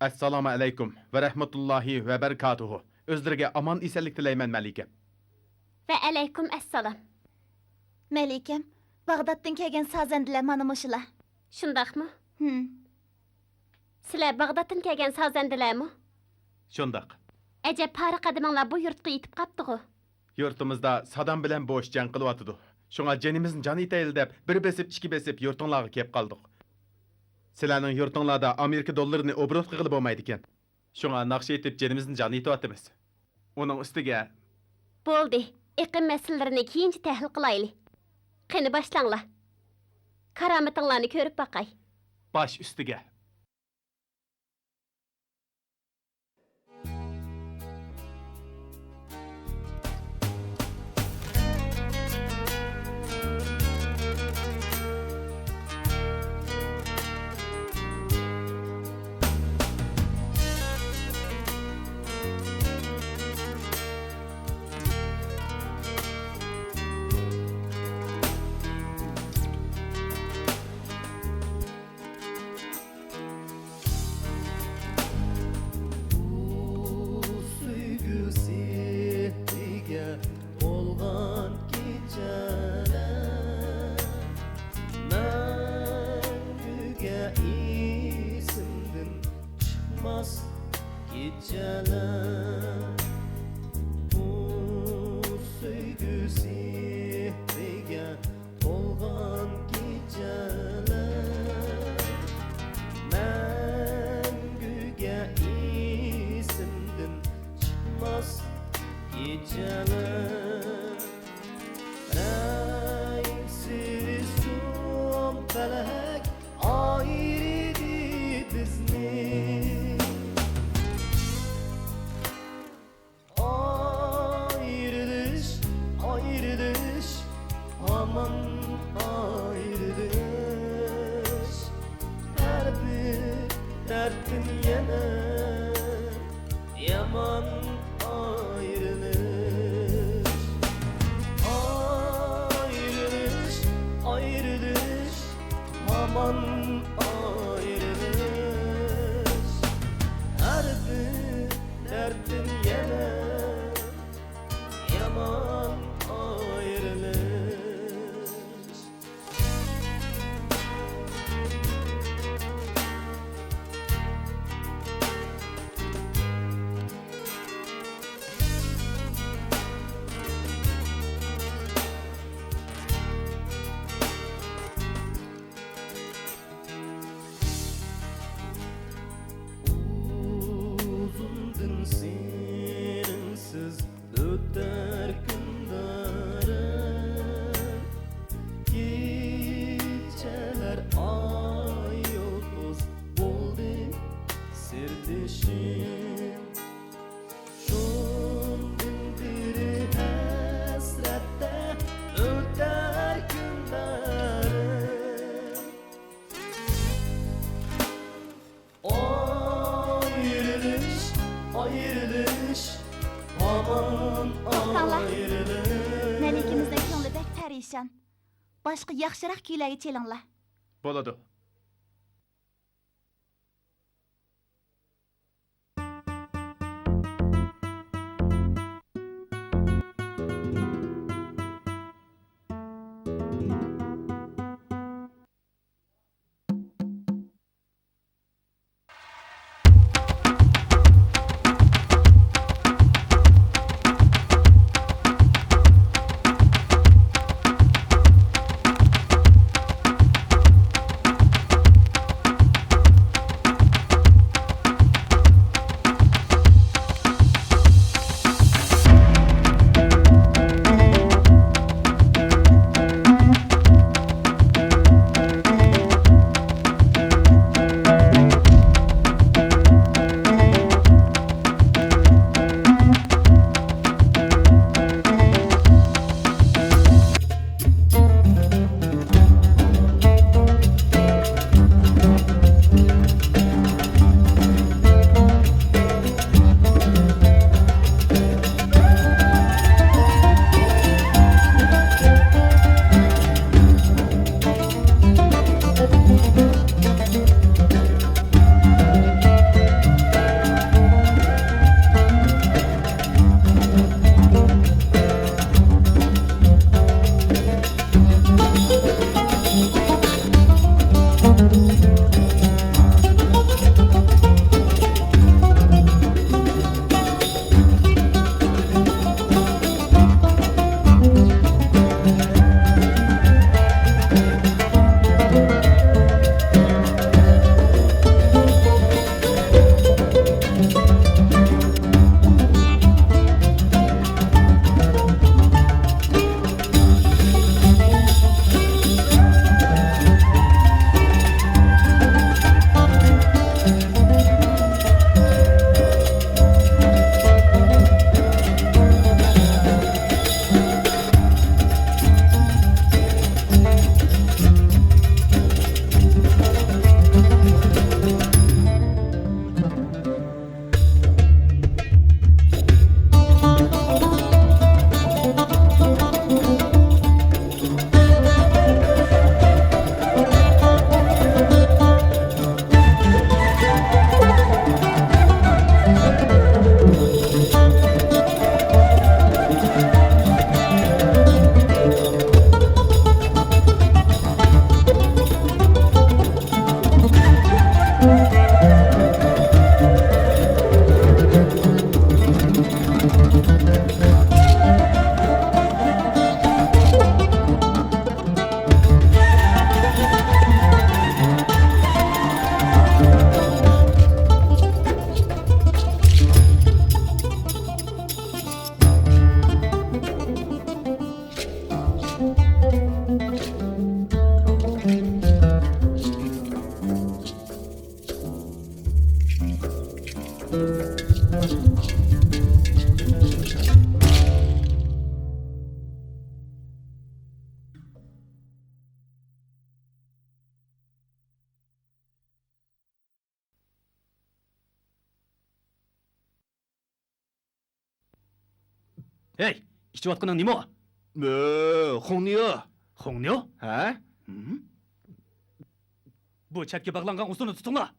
Assalomu alaykum va rahmatullohi va barakatuhu. O'zlariga amon esanlik tilayman, malika. Va alaykum assalom. Malikam, Bag'doddan kelgan sozandilar mana mushular. Shundaqmi? Sizlar Bag'doddan kelgan sozandilarmi? Shundoq. Ajab pari qadiminglar bu yurtga yetib qapti-ku. Yurtimizda Sadam bilan bo'sh jang qilyotdi. Shunga janimizni jon etayli deb bir besib, ikki besib yurtinglarga kelib qoldik. Sizlarning yurtinglarda Amerika dollarini obrot qilib bo'lmaydi ekan. Shunga naqsh etib janimizni jon etyapmiz. Uning ustiga Bo'ldi. Iqlim masalalarini keyinchi tahlil qilaylik. Qani boshlanglar. Karomatinglarni ko'rib baqay. bosh ustiga. Malikimizning ko'ngli bek parishon. Boshqa yaxshiroq kuylarga chelinglar. Bo'ladi. Hey, içip atkının nimo? Honyo. Honyo? Ha? Bu çetke bağlangan usunu tutunla.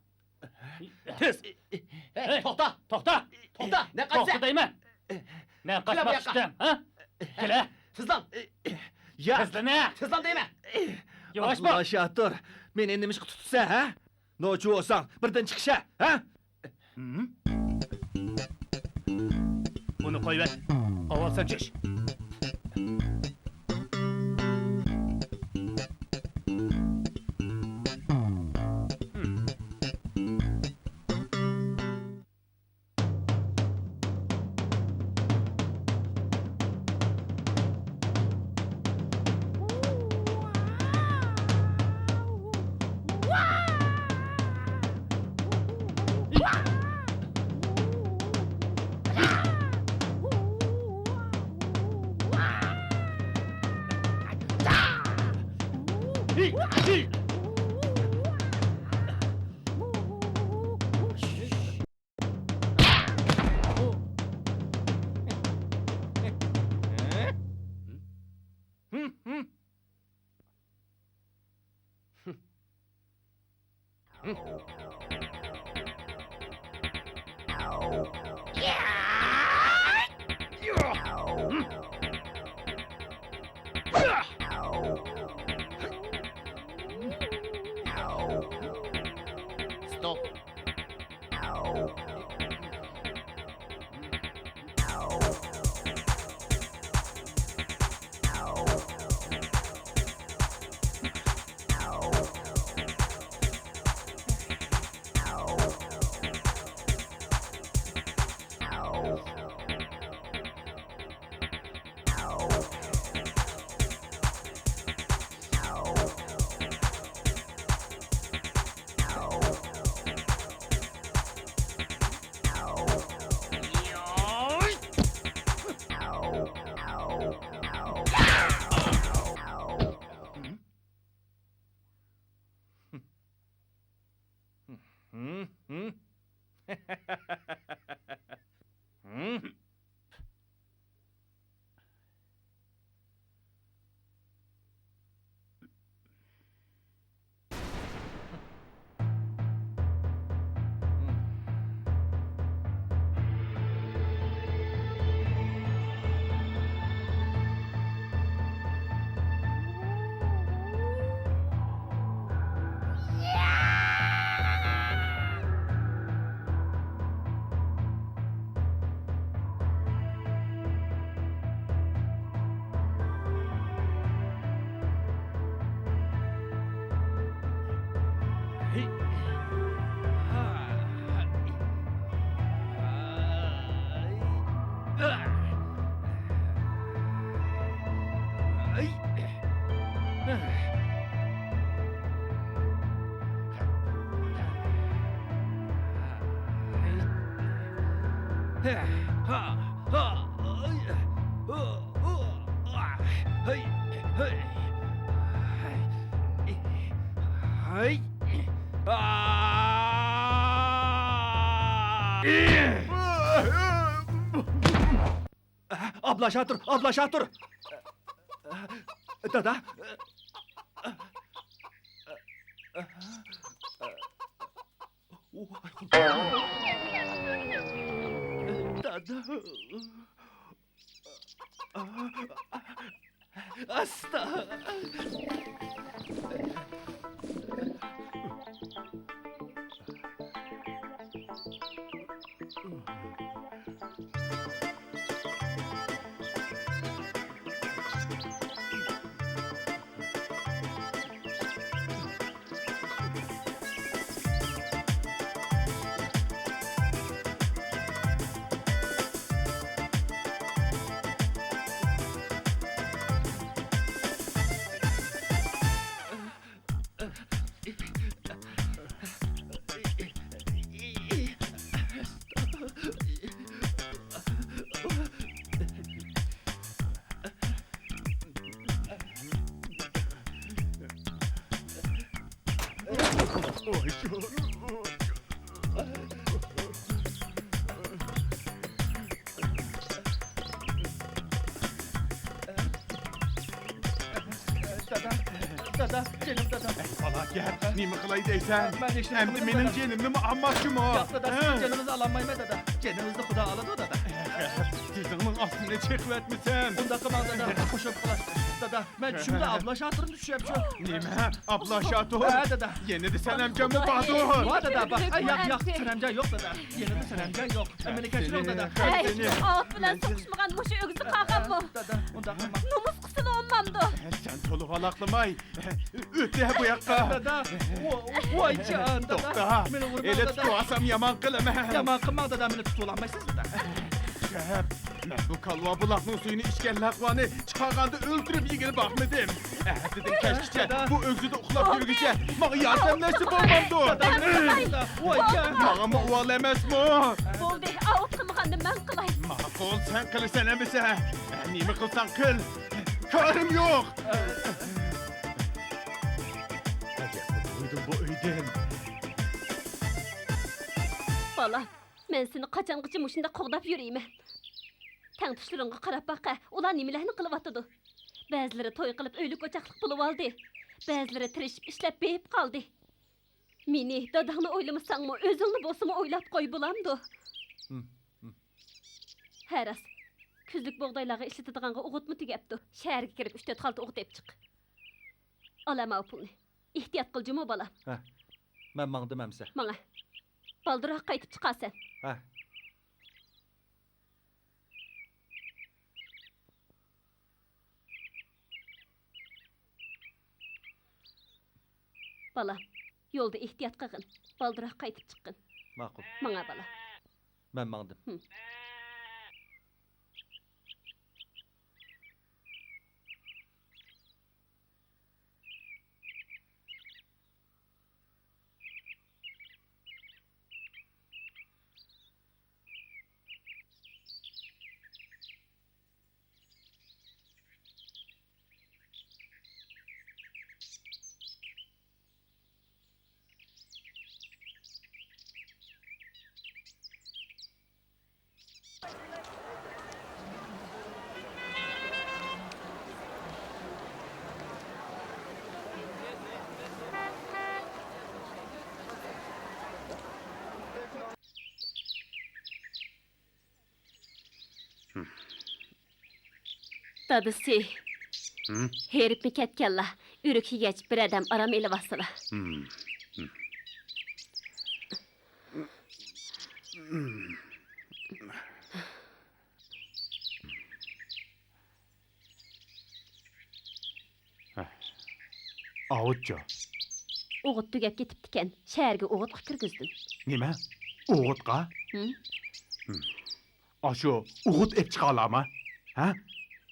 Tez. Hey, toxta, toxta. Toxta, ne Toxta kaçsa? deyman. Ne bu kaçmak yaka. istem, ha? Kele, Tızlan. Ya. tezlene. Tızlan deyme. Yavaş Allah bak. aşağı Men endimiş tutsa ha? Noçu olsan birden çıkışa ha? Bunu koy ver. Aval sen çeş. Stop. Abla aşağı abla aşağı Dada. Dada. Hasta. Dada, canım dada. Valla gel, nimi kılay deysen. Ben de işte Hem de bunu benim dada. canımı mı almakçım o? Yok dada, sizin canınızı alamayım dada. Canınızı Xuda aladı o dada. Dizinin aslını çekvetmişsin. Onda kımal dada, koşup kılar. Dada, ben şimdi abla şatırını düşüyorum şu. Nime? Abla şato. Ha dada. Yeni de sen amcamı Var bağdır. dada bak, ay yak süremcan yok dada. Yeni de süremcan yok. Amerikacı yok dada. Hey, seni. ağıt bilen sokuşmagan muşu ögüzü kalkan mı? Dada, onda kımal. Numuz kısını olmamdı. Sen tolu halaklımay. Öte bu yakka. Dada, vay can dada. Dokta. Beni vurma Ele dada. tutuasam yaman kılım. Yaman kımal dada, beni tutulanmaysınız dada. Şehep. Bu kalva bulakның suyunu içken lakvanı çıkarganda öldürüp yigini bakmadım. Dedim keşke bu öksüde uxlap yürügüce mağı yardımlaşıp olmamdı. Dada, vay can. Mağı mı uval emez mi? Boldi, ağıt kılmagandı ben kılay. Makul sen kılırsan emese. Nimi kılsan kıl. Karım yok. Duydum bu öydün. Bala, men seni kaçangıcı muşunda qoğdap yürüyme. Tang tuşlarınga qarap baqa, ular nimelerni qılıp atıdı. Bəziləri toy qılıp öylük ocaqlıq bulub aldı. Bəziləri tirişip işlep beyip qaldı. Meni, dadağını oylamışsan mı, özünü bolsumu oylap koy bulamdı. Həras, küzlük boğdaylağı işletidiğanğa uğut mu tügepdi? Şəhərə kirip 3-4 xalta uğut ep çık. Alama o pulni. İhtiyat qılcımı bala, Ben mağdım emse. mana. Baldırağa qaytıp çıqasan. Ha. Bala, yolda ihtiyat qılğın. Baldırağa qaytıp çıqqın. Makul. Mana bala. Ben mağdım. Dadısı. Herip mi ketkella? Ürükü geç bir adam aram eli basıla. Ağıtça. Uğut tügep getipdiken, şəhərge uğut kirgizdin. Nime? Uğutqa? Hı? Aşo, uğut ep çıqala mı? Ha?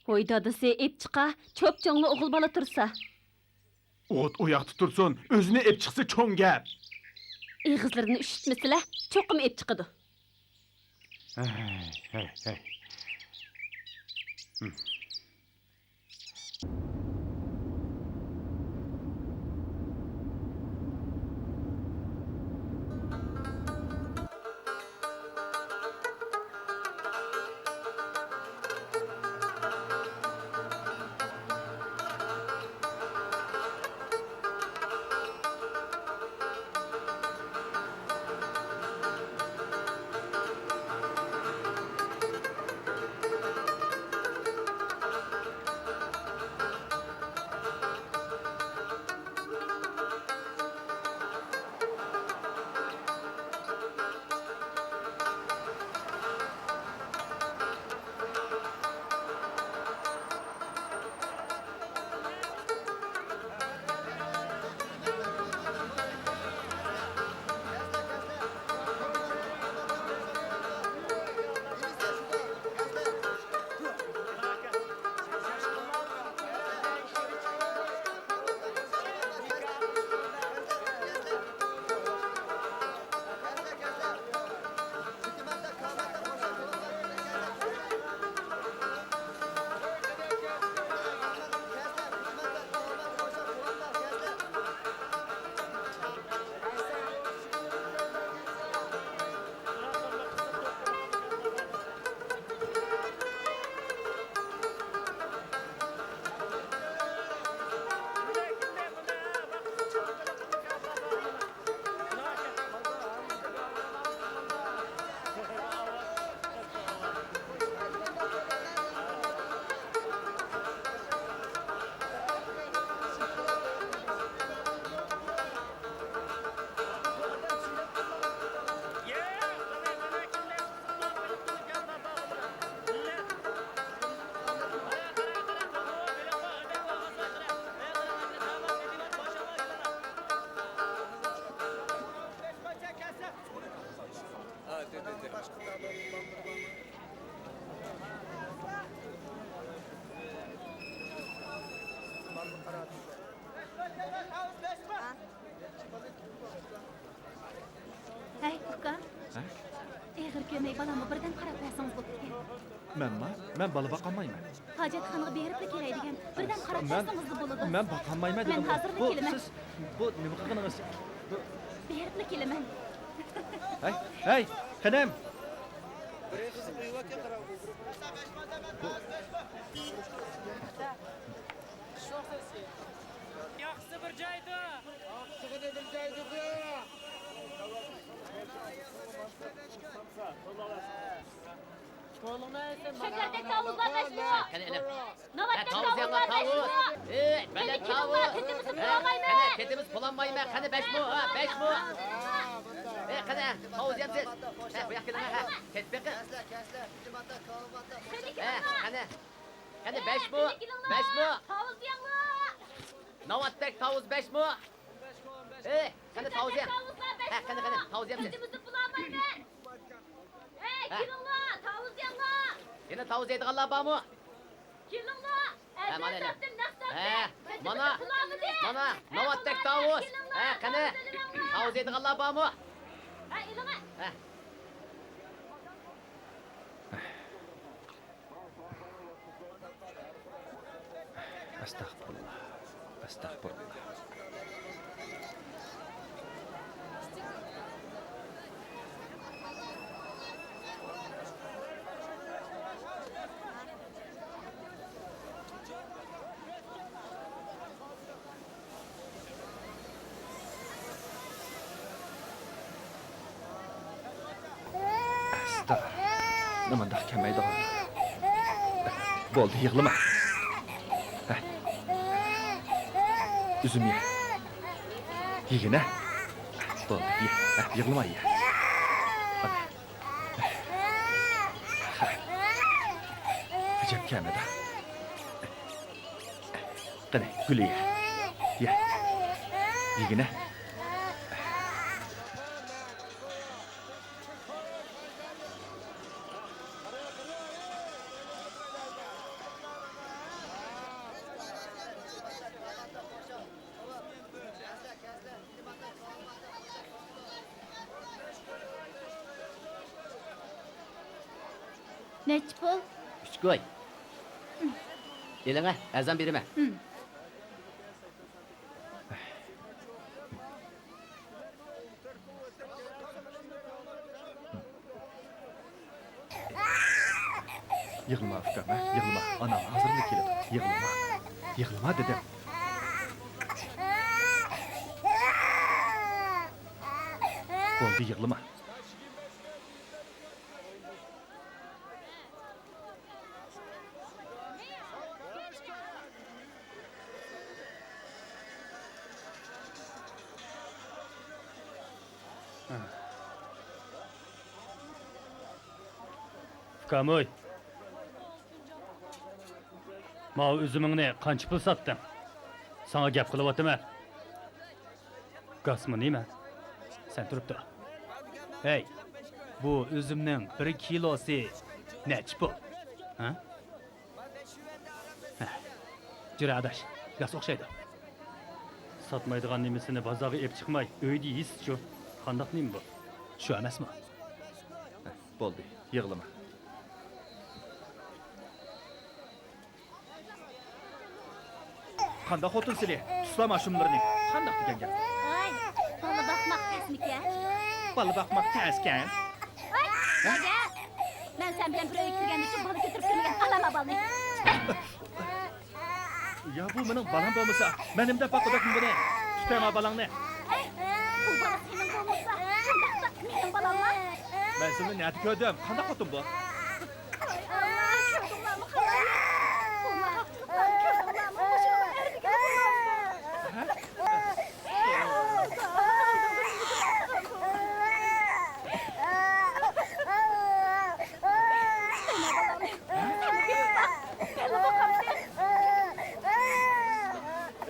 Oy dadısı ep çıqa, çöp canlı oğul bala tursa. Uğut uyak tutursun, özüne ep çıksa çoğun gel. Iğızlarını üşütmesile, çokum ep çıqıdı. Hey. Hey, uka. Eğer kömeği balama birden qarab qo'ysangiz bo'pti. Men bola boqolmayman. Hojatxonaga berib de keladigan. Birden qarab qo'ysangiz bo'ladi. Men boqolmayman dedim. Men hozirda kelaman. Bu nima qilganingiz? Berib kelaman. Hey, qanam. Yaxshi bir joyda. Şekerdek tavuzlar beşmi. Navaddek Tavuz yapma tavuzlar tavuz. beşmi. Böyle Beni tavuz. kilonlar tütümüzü bulamayma. Hani ketimiz bulanmayma. Hani 5 mu? Ha 5 mu? Hani tavuz yapsın. Bu yakın ha. Ket bekle. Seni kilonlar. Hani 5 mu? 5 mu? Tavuz yanlar. Navaddek tavuz 5 mu? Hani tavuz yap. Tavuzlar beşmi. Hani tavuz yapsın. Tütümüzü bulamayma. Kilonlar. Tavuz yanlar. Yine tavuz yedi Allah bağ mı? Kilonlar. Mana Elden ele. sattım nasıl Mana. Mana. Navaddek tavuz. Hani tavuz yedi Allah bağ mı? Ha ilama. Estağfurullah. Estağfurullah. Asta. Nimanda kelmaydi qoldi. Bo'ldi, yig'lama. Üzüm ye. Yig'ina. Bo'ldi, ye. Yig'lama ye. Hadi. Ajab kelmadi. Qani, guli ye. Ye. Yig'ina. Neç pul? 3 koy. Eline ezan birime. Yig'lama Afgan, yig'lama. Anam hozirlik keladi. Yig'lama. Yig'lama dedim. Bo'ldi, yig'lama. Kamuy. Mao üzümünü qancha pul satding? Sana gap qilyapman. Gasmı nima? Sen turib tur. Hey, bu üzümning 1 kilosi nech pul? Ha? Jira adash, gas o'xshaydi. Satmaydigan nimasini bozorga olib chiqmay, uyda yeysiz shu. Qandaq nima bu? Shu emasmi? Bo'ldi, yig'lama. Qanda xotin sili? Tuslama shumlarini. Qandaq degan gap? Ay, bola bakmak tasmikan. Bola boqmoq taskan. Nega? Men sen bilan bir uyga kirganda uchun bola ko'tarib kelmagan alama bolani. Ya bu mening balam bo'lmasa, menimda boqadak buni. Tutama balangni. Bu bola sening bo'lmasa, undaqda mening bolammi? Men seni nati ko'rdim. Qandaq xotin bu? Ay Allah, ko'rdinglarmi xaloyi? Ular ko'rdinglarmi? O'shani erdiga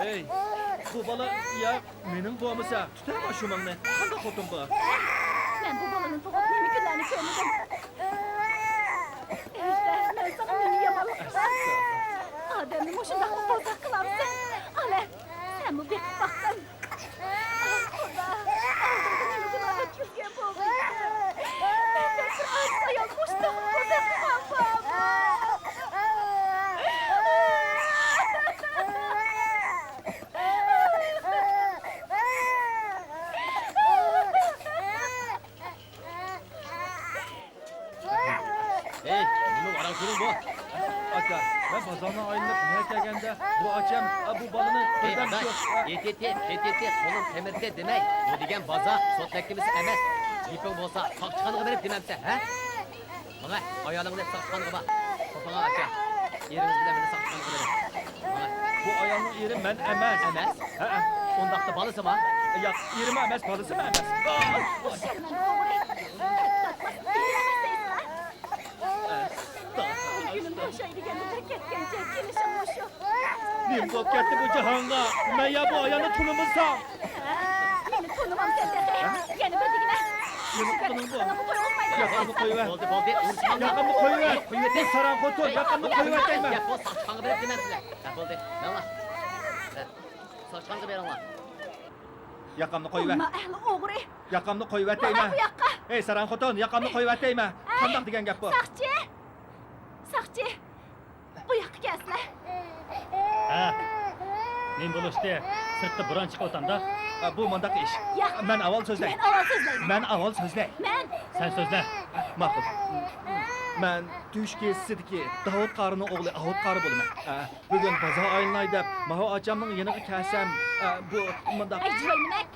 Ey, bu bola ya mening bo'lmasa, tutama shumangni. Qandaq xotin bu? Men Sen bu balının doğup nemi günlerini görmedin. Ejder, ben sana nemi yamalım. Ademni muşundaqlı bozaq kılamsın. Ale, sen bu bekip baktın. Xuda, aldırdı nemi günah ötküzgen boğdu. Ben de bir az ayol muşundaqlı bozaq kılamam. Hey, nima varan kuning bu? Aka, ben pazardan ayrılıp buraya gelgende bu akam bu balını Hey, birden Adaş, çok... yet, qo'lim temirdi demay. Bu degan baza sotlakimiz emas. Yiping bo'lsa, soq chiqaniga berib demamsan, ha? Mana, ayolingni soq chiqaniga bak. Qo'pana aka. Eringiz bilan meni soq chiqaniga berib. Mana, Bu ayağının yeri men emez. emas. Ha, Undaqda balısıma. ya yerime emez, balısı mı emez? Şermen oğri. Günün boşaydı kendine ketkençe gelişim boşu. Nim kop gitti bu cihanga. Ben ya bu ayağını tulumuzsam. Beni tanımam sen de. Yeni bedigine. Yeni tulum bu. Anamı koyulmaydı. Yakamı koyuver. Bo'ldi. Urishmanglar. Yakamı koyuver. Qo'yuver. Bu saran kotur. Yakamı koyuver deyme. Gap bo'lsa, soq chiqaniga berib demamsizlar. Ha, bo'ldi. Mana. Soq chiqaniga beringlar. Yakamı koyuver. Amma ehli oğri. Yakamı koyuver Bana deyme. bu yakka. Ey saran kotur, yakamı koyuver deyme. Kandak degen gap bu. Sakçı. Sakçı. Bu yakka gelsinler. Ha. Men bo'lishdi. Sirtda buron chiqib o'tamda. Bu mandak iş. Ya. Ben aval sözleyim. Ben aval sözleyim. Ben aval sözleyim. Ben. Sen so'zla. Ma'qul. Men tush kesidiki Davud qarının oğlu Ahud qarı bo'laman. Bugun bazo aylanay deb Maho acamning yeniga kelsam, bu mundaq Ay cüveynimek.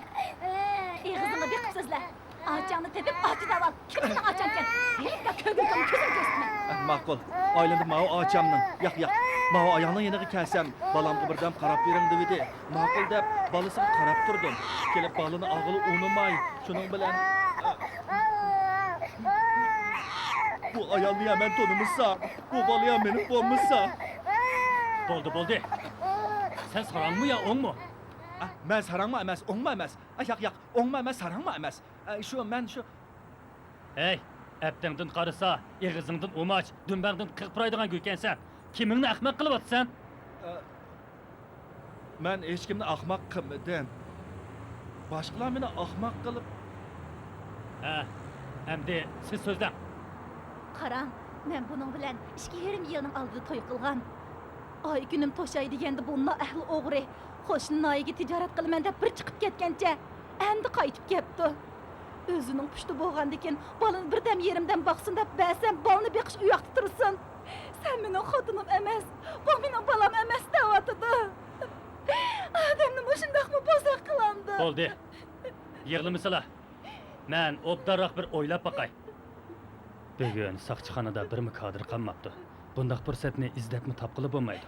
Ağzını bir sözle. Ağacanı tepip ahtidan al. Kimsin ağacanken? Birlikte kögürtüm közüm kesme. ma'qul. Aylanib Maho acamning. Yo'q. Maho ayağının yeniga kelsam, balamga birdam qarab bering dedi. Ma'qul deb balasiga qarab turdim. Kelib balini og'ili unimay, shuning bilan bu ayolni ham men tonimizsa, bu bola ham meni bo'lmasa. Bo'ldi. Sen sarangmı ya o'ngmi? Men sarangma emas, o'ngma emas. Yo'q, o'ngma emas, sarangma emas. Men shu Hey, äptengdin qarisa, eg'izingdin o'mach, dumbag'din qirqpiraydigan guykansan. Kimingni ahmoq qilib otsan? men hech kimni ahmoq qilmadim. Boshqalar meni ahmoq qilib, Ha, endi siz so'zlang. Qaran, men bunun bilan 2,5 yilning oldida to'y qilgan. Ay günüm to'shay deganda bunna ahli o'g'ri. Qo'shni noyiga tijorat qilaman deb bir chiqib ketgancha, endi qaytib kelibdi. O'zining pushti bo'lgandikin, bolani birdam yerimdan boqsin deb ba'zan bolni beqish u yoqda tursin. Sen mening xotinim emas, bu mening bolam emas deyotidi. Adamni mushundaqmi bozaq qilandi? Bo'ldi. Yig'limisizlar. Men obdarroq bir o'ylab boqay. Bugun soqchixonada bir mukodir qolmabdi. Bundaq fursatni izlabmi topqili bo'lmaydi.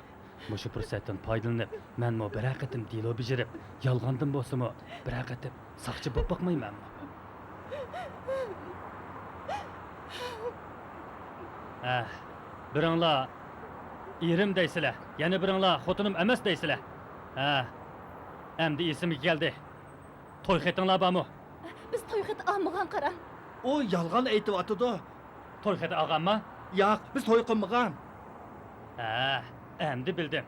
Mushu fursatdan foydalanib, menmo bir haqiqatim dilo bijirib, yolg'ondan bo'lsa-mu, bir haqiqatim soqchi bo'lib boqmaymanmi? Biringlar erim deysizlar, yana biringlar xotinim emas deysizlar. Endi esimga keldi. To'y xetinglar bormi? Biz to'y xeti olmagan Qaran. o yolg'on aytyapti. To'y xeti olganmi? Yo'q, biz to'y qilmagan. Endi bildim.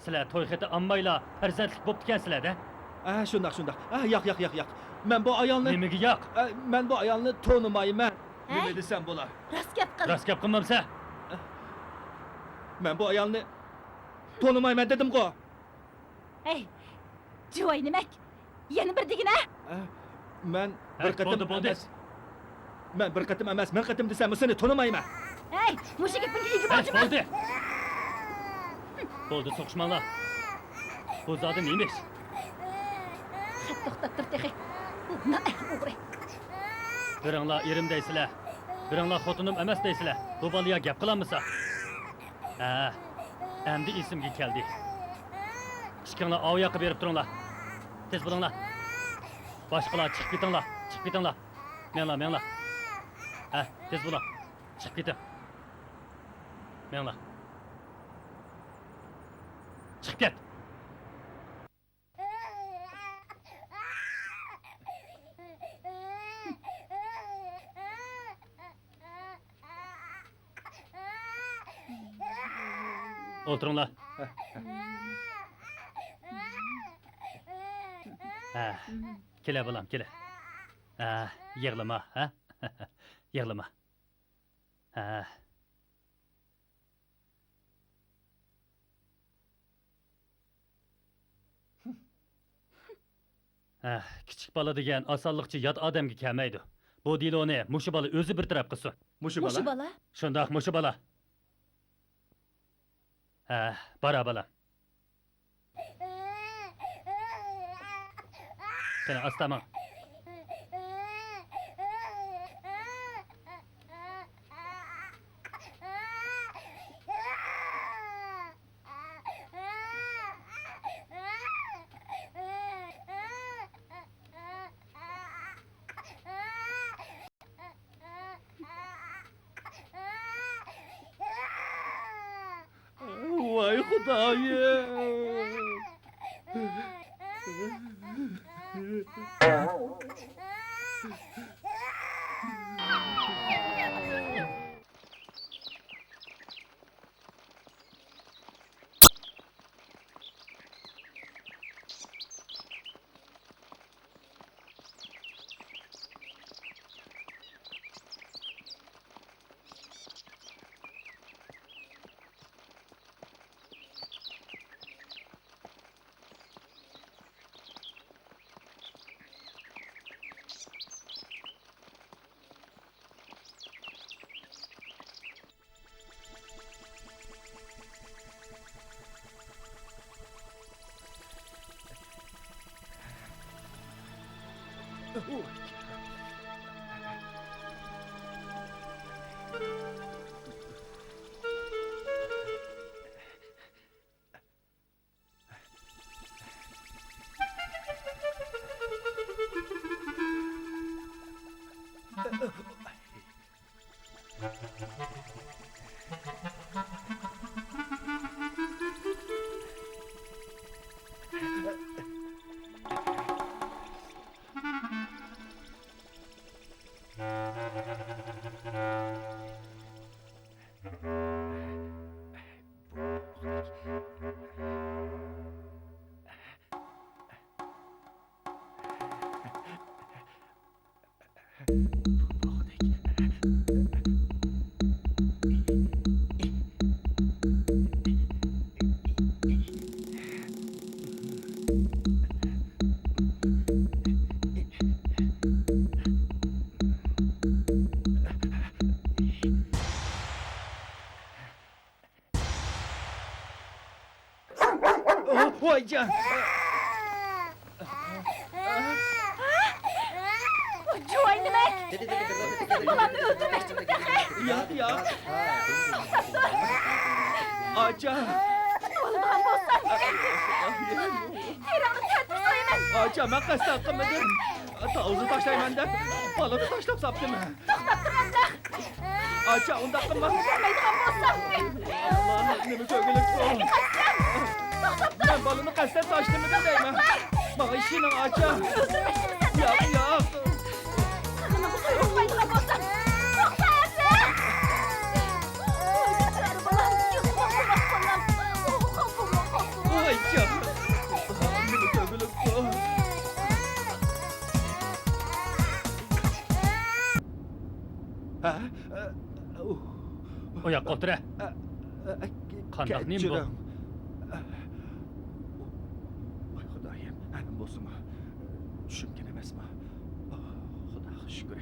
Sizlar to'y xeti olmaylar, farzandlik bo'lib ekansizlar-da. Shundoq. Yo'q. Men bu ayolni Nimaga yo'q? men bu ayolni tonimayman. Hey. Nima desam bo'lar? Rost gap qil. Rost gap qilmamsa, Men bu ayolni tonimayman dedim-ku. Hey, Joy nimek? Yana bir degina? Men bir qatim bo'ldi. emas. Men bir qatim emas, men qatim desam seni tonimayman. Hey, mushuk ipinga egi borchimi? bo'ldi. Bo'ldi, so'qishmanglar. Bu zodi neymiş? Xat to'xtab tur texi. Na o'g'ri. Biringlar erim deysizlar. Biringlar xotinim emas deysizlar. Bu bolaga gap qilamisa? Endi esimga keldi. Ishkinglar ov yoqqa berib turinglar. Tez bo'linglar. Boshqalar chiqib ketinglar. Menlar. Tez bo'ling. Chiqib keting. Menlar. Chiqib ket. O'tiringlar. Ha, kela bolam, kela. Ha, yig'lama, ha? Yig'lama. Ha. Kichik bola degan osonlikcha yot odamga kelmaydi. Bu deloni mushu bola o'zi bir taraf qilsin. Mushu Mushi bola? bola. Shundoq mushu bola. Ha, bora bolam. Qani astama. Vay Xudoyim. Vay can. Joy demek. Balamni öldürmekçi Ya. Aca. Olmagan bolsa Tiranı tertip soyman. Aca, ben qasd qilmadim. Tavuzu tashlayman deb balani tashlab sapdimi? To'xtab turanda. Aca, unda qilma. Görmeydigan bolsa. Allah, nima ko'gilik bu? Ben balını qasddan tashlamadim deyman. Bana ishing Aca. Öldürmekçi sen. Yo'q. Sana bu soy olmaydigan bolsa. To'xta endi. Oy, balam, yıkma balam. Vay can. Nima ko'gilik bu? Ha? O yoqqa o'tira. Qandoq nim bu? Voy Xudoyim, anim bo'lsinmi? Tushungan emasmi? Xudoga shukr.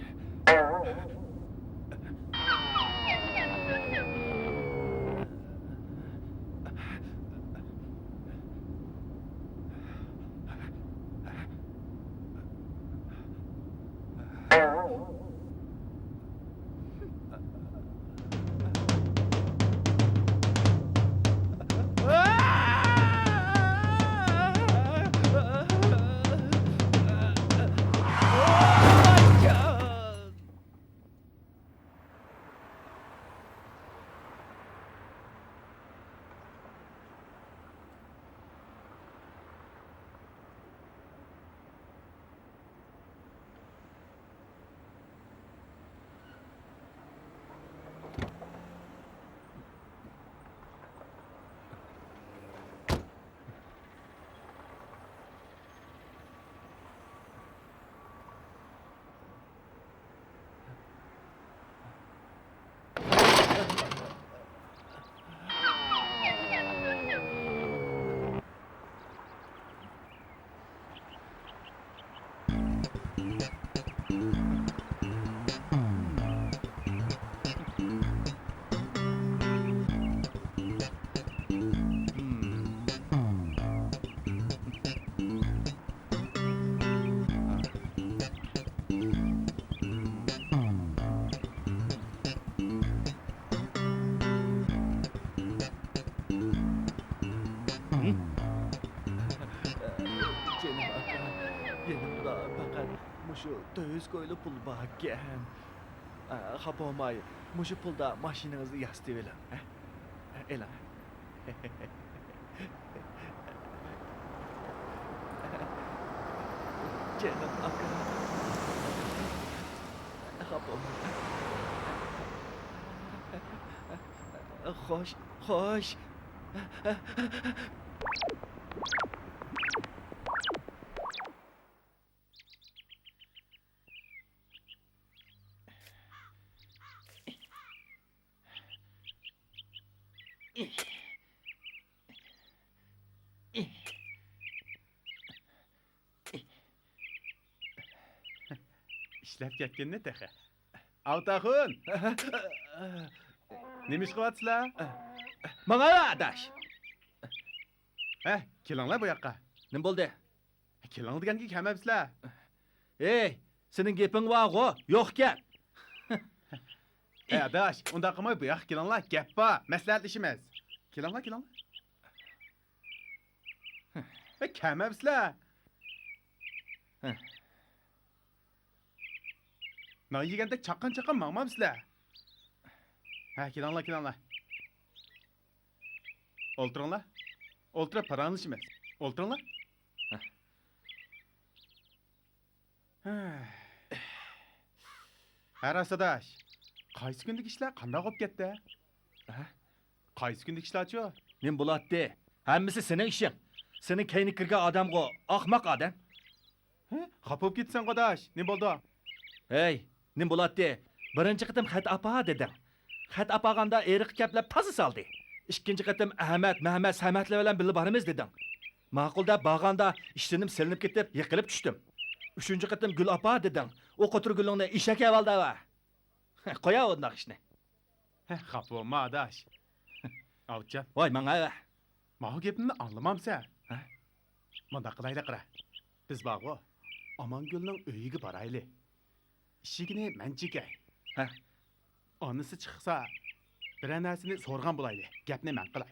Canım aka, yanımda fakat muşu döviz koyulu pul bakken. Hap olmay, muşu pulda maşinanızı yastıverin. Ela. Canım aka. Hap olmay. Hoş, hoş. İşlep ketken ne tehe? Avtahun! Nemiş kıvatsla? Bana adaş. Kilangla bu yakka. Ne buldu? Kilang degan ki kemepsla. Hey, senin gepin var o, yok gel. Adaş, onda kımay bu yak kilangla gep ba, meslehatleşimiz. Kilangla. Kemepsla. Na yegende çakkan mağmamsla. Kilangla. Olturunla. Oltura paranlışımız. Olturunla. Her asadaş. Qaysı gündük işler qandaq olub ketdi? Qaysı gündük işler ço? Ne bulattı? Hemmisi senin işin. Senin keyni kırga adam o, ahmak adam. Xap olub ketsən qadaş. Ne boldu? Hey, ne bulattı? Birinci kıtım xat apa dedim. Xat apaganda erik keplep pası saldı. İkinci kıtım Ahmet, Mehmet, Samet'le bilen bili barımız dedim. Maqulda bağanda işlenim selinip ketip yıkılıp düştüm. Üçüncü kıtım Gül apa dedim. O kotur gülünü işek evalda var. Koya ondak işini. Xap olma adaş. Avcan, Vay bana ver. mahu gepimni anlamamsa. Manda qilayla qira. Biz bağı Amangül'nün öyiga baraylı. İşigini men chekay. Onisi chiqsa, bir narsani so'rgan bo'layli. Gapni men qilay.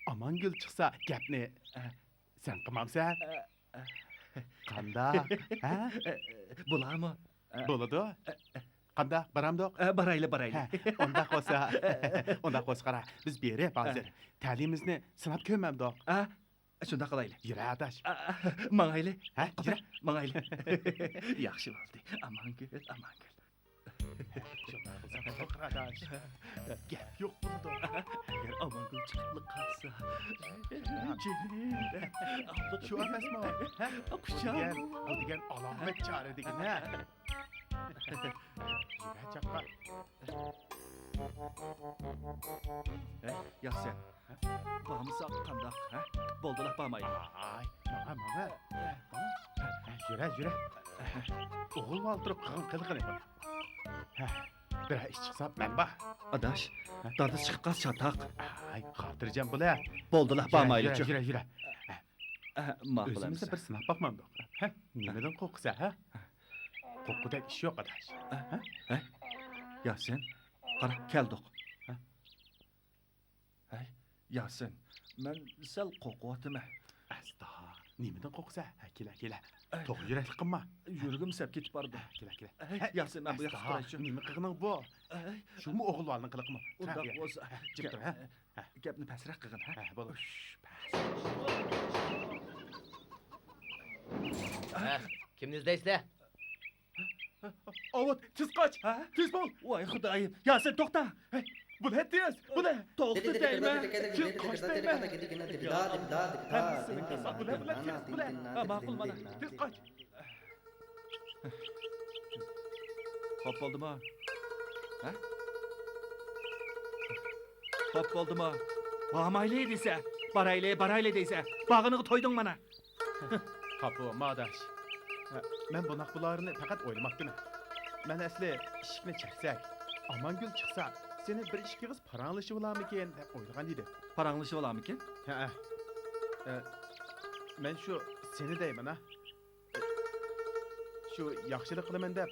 Amangül chiqsa, gapni sen qilmamsan. Qanda? Bular mı? Bo'ladi. Qanda, baramdoq. Baraylı. Onda qo'sa qara. Biz beri hozir ta'limimizni sinab ko'rmamdoq. Şunda kalaylı. Yura adaş. Mangaylı. Yura. Mangaylı. Yaxşı oldu. Aman gül. Şuna qilsa adaş. Gap yo'q bunda. Eğer aman gül çıkıplı kalsa. Shu emasmi? Bu degan alomat chora degan ha. Yura chaqqa. Yaxşı. Bağımıza kandak. Boldular bağmayı. Ay, mana. Yura. O'g'il o'ltirib qilqini. Bir ish chiqsa men bor. Adaş. Dardız çıkıp kal çatak. Ay, xotirjam bular. Boldular bağmaylı. Yura. Maqul O'zimizda bir sinab boqmamdoq. Nimadan qo'rqsa, ha? Qo'rquda ish yo'q adash. Yasin. Qara keldik. Yasin. Men sal qo'rqyapman. Asta. Nimadan qo'rqsa? Kela. To'g'ri yurakli qilma. Yurgim sep ketib bordi. Kela. Yasin men bu yoqqa qaraychi. Nima qilganing bu? Shumi o'g'il valni qiliqmi? Unda bo'lsa, jib tur, ha? Gapni pastroq qilgin, ha? Bo'ldi. Kimni izleysizler? Avut, tez qoch. Tez bo'l. Voy xudoyim. Yasin to'xta. Bu ne tez? Bu ne? To'xta deyman. Ma'qul mana. Tez qoch. Hop bo'ldimi? Ha? Hop bo'ldimi? Bağmaylı desa, baraylı desa, bağını toydun mana. Kapı, madaş. Ben bunak bularını fakat oynamakdımı. Ben asli işikni çeksek, Amangül çıksa, seni bir işki kız paranlışı bulamıken dep oylagan idi. Paranlışı olar mıkin? Ben şu seni deyman ha. Şu yaxşılık kılıman dep,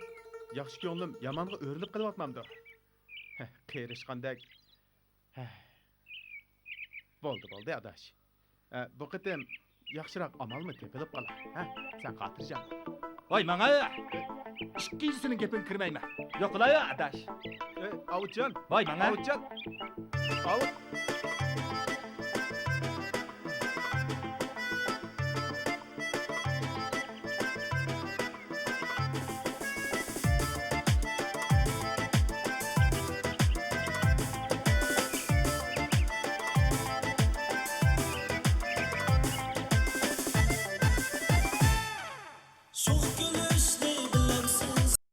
yaxshi ko'nglim yomonga o'rilib qilyapmamdi. Qerishqandek. Bo'ldi, adash. Bu qitim yaxshiroq amalmi tepilib qolar. Sen xotirjam. Voy, manga. İkincisinin gepin kirmeyme. Yok la ya adaş. Avuçcan. Voy, manga. Avuçcan. Avuç.